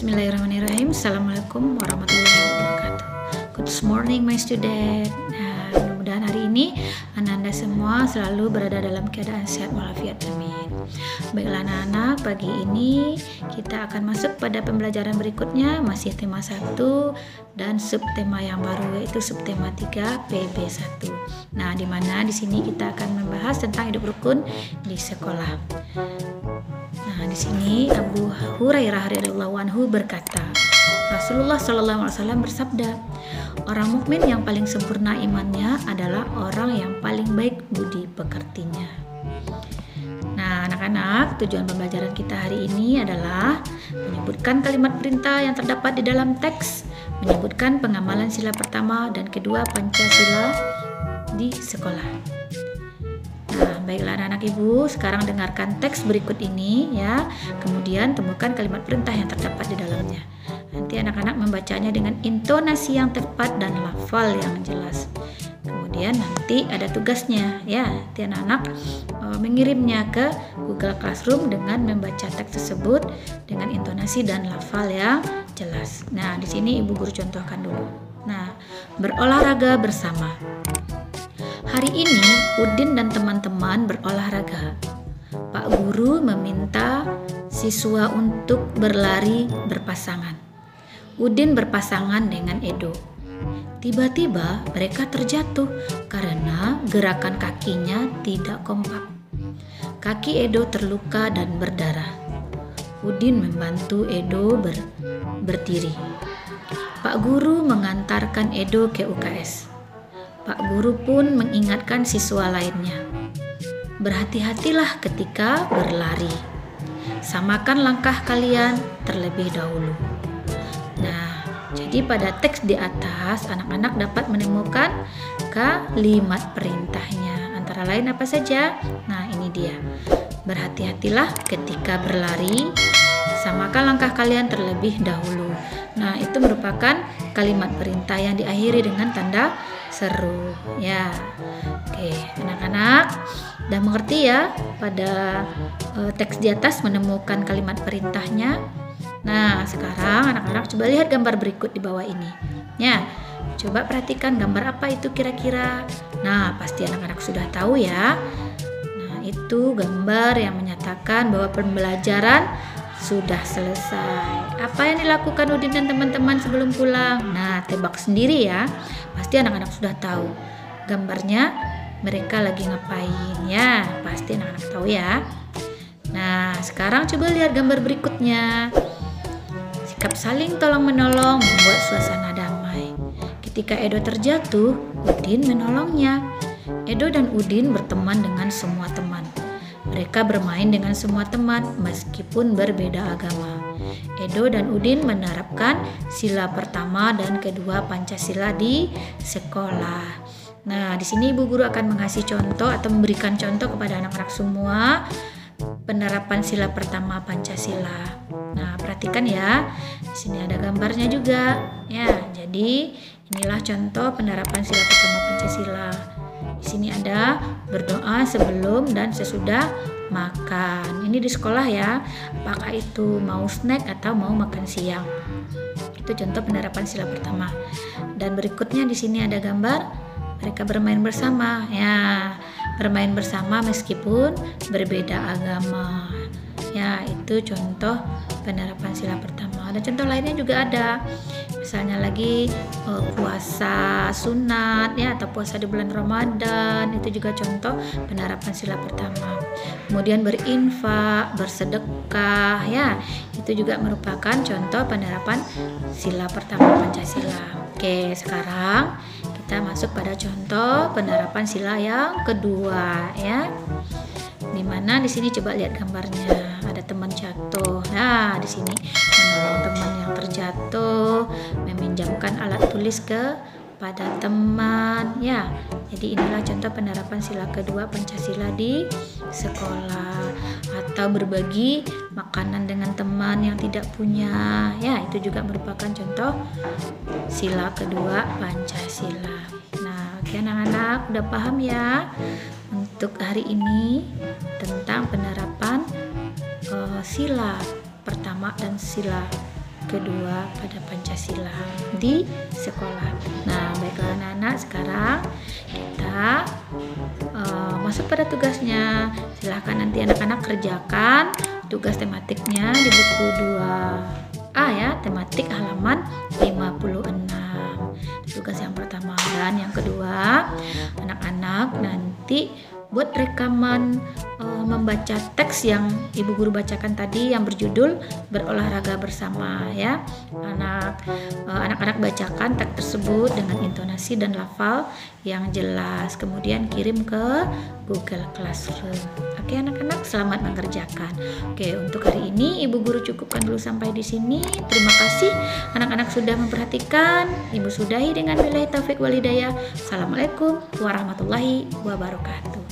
Bismillahirrahmanirrahim. Assalamualaikum warahmatullahi wabarakatuh. Good morning my student. Nah, mudah-mudahan hari ini anak-anak semua selalu berada dalam keadaan sehat walafiat, amin. Baiklah anak-anak, pagi ini kita akan masuk pada pembelajaran berikutnya, masih tema 1 dan subtema yang baru, yaitu subtema 3 PB1. Nah, di mana di sini kita akan membahas tentang hidup rukun di sekolah. Nah, di sini Abu Hurairah radhiyallahu anhu berkata, Rasulullah shallallahu alaihi wasallam bersabda, orang mukmin yang paling sempurna imannya adalah orang yang paling baik budi pekertinya. Nah, anak-anak, tujuan pembelajaran kita hari ini adalah menyebutkan kalimat perintah yang terdapat di dalam teks, menyebutkan pengamalan sila pertama dan kedua Pancasila di sekolah. Nah, baiklah anak-anak ibu, sekarang dengarkan teks berikut ini ya. Kemudian temukan kalimat perintah yang terdapat di dalamnya. Nanti anak-anak membacanya dengan intonasi yang tepat dan lafal yang jelas. Kemudian nanti ada tugasnya ya. Nanti anak-anak mengirimnya ke Google Classroom dengan membaca teks tersebut dengan intonasi dan lafal yang jelas. Nah, di sini ibu guru contohkan dulu. Nah, berolahraga bersama. Hari ini Udin dan teman-teman berolahraga. Pak Guru meminta siswa untuk berlari berpasangan. Udin berpasangan dengan Edo. Tiba-tiba mereka terjatuh karena gerakan kakinya tidak kompak. Kaki Edo terluka dan berdarah. Udin membantu Edo berdiri. Pak Guru mengantarkan Edo ke UKS. Pak Guru pun mengingatkan siswa lainnya, berhati-hatilah ketika berlari. Samakan langkah kalian terlebih dahulu. Nah, jadi pada teks di atas anak-anak dapat menemukan kalimat perintahnya. Antara lain apa saja? Nah, ini dia. Berhati-hatilah ketika berlari. Samakan langkah kalian terlebih dahulu. Nah, itu merupakan kalimat perintah yang diakhiri dengan tanda seru ya. Oke, anak-anak udah mengerti ya pada teks di atas menemukan kalimat perintahnya. Nah, sekarang anak-anak coba lihat gambar berikut di bawah ini ya. Coba perhatikan gambar apa itu kira-kira. Nah, pasti anak-anak sudah tahu ya. Nah, itu gambar yang menyatakan bahwa pembelajaran sudah selesai. Apa yang dilakukan Udin dan teman-teman sebelum pulang? Nah, tebak sendiri ya. Pasti anak-anak sudah tahu. Gambarnya mereka lagi ngapain ya. Pasti anak-anak tahu ya. Nah, sekarang coba lihat gambar berikutnya. Sikap saling tolong-menolong membuat suasana damai. Ketika Edo terjatuh, Udin menolongnya. Edo dan Udin berteman dengan semua teman. Mereka bermain dengan semua teman meskipun berbeda agama. Edo dan Udin menerapkan sila pertama dan kedua Pancasila di sekolah. Nah, di sini ibu guru akan mengasih contoh atau memberikan contoh kepada anak-anak semua penerapan sila pertama Pancasila. Nah, perhatikan ya. Di sini ada gambarnya juga. Ya, jadi inilah contoh penerapan sila pertama Pancasila. Di sini ada berdoa sebelum dan sesudah makan. Ini di sekolah ya. Apakah itu mau snack atau mau makan siang? Itu contoh penerapan sila pertama. Dan berikutnya di sini ada gambar mereka bermain bersama. Ya, bermain bersama meskipun berbeda agama. Ya, itu contoh penerapan sila pertama. Ada contoh lainnya juga ada. Misalnya lagi puasa sunat ya, atau puasa di bulan Ramadan, itu juga contoh penerapan sila pertama. Kemudian berinfak, bersedekah ya, itu juga merupakan contoh penerapan sila pertama Pancasila. Oke, sekarang kita masuk pada contoh penerapan sila yang kedua ya. Dimana di sini coba lihat gambarnya, ada teman jatuh. Nah, di sini menolong teman yang terjatuh, meminjamkan alat tulis kepada teman ya. Jadi inilah contoh penerapan sila kedua Pancasila di sekolah. Atau berbagi makanan dengan teman yang tidak punya ya, itu juga merupakan contoh sila kedua Pancasila. Nah, oke anak-anak udah paham ya untuk hari ini tentang penerapan sila pertama dan sila kedua pada Pancasila di sekolah. Nah, baiklah anak-anak, sekarang kita masuk pada tugasnya. Silahkan nanti anak-anak kerjakan tugas tematiknya di buku 2A ya, tematik halaman 56. Tugas yang pertama. Dan yang kedua, anak-anak nanti buat rekaman membaca teks yang ibu guru bacakan tadi yang berjudul berolahraga bersama ya. Anak-anak bacakan teks tersebut dengan intonasi dan lafal yang jelas, kemudian kirim ke Google Classroom. Oke anak-anak, selamat mengerjakan. Oke, untuk hari ini ibu guru cukupkan dulu sampai di sini. Terima kasih anak-anak sudah memperhatikan. Ibu sudahi dengan billahi taufik wal hidayah. Assalamualaikum warahmatullahi wabarakatuh.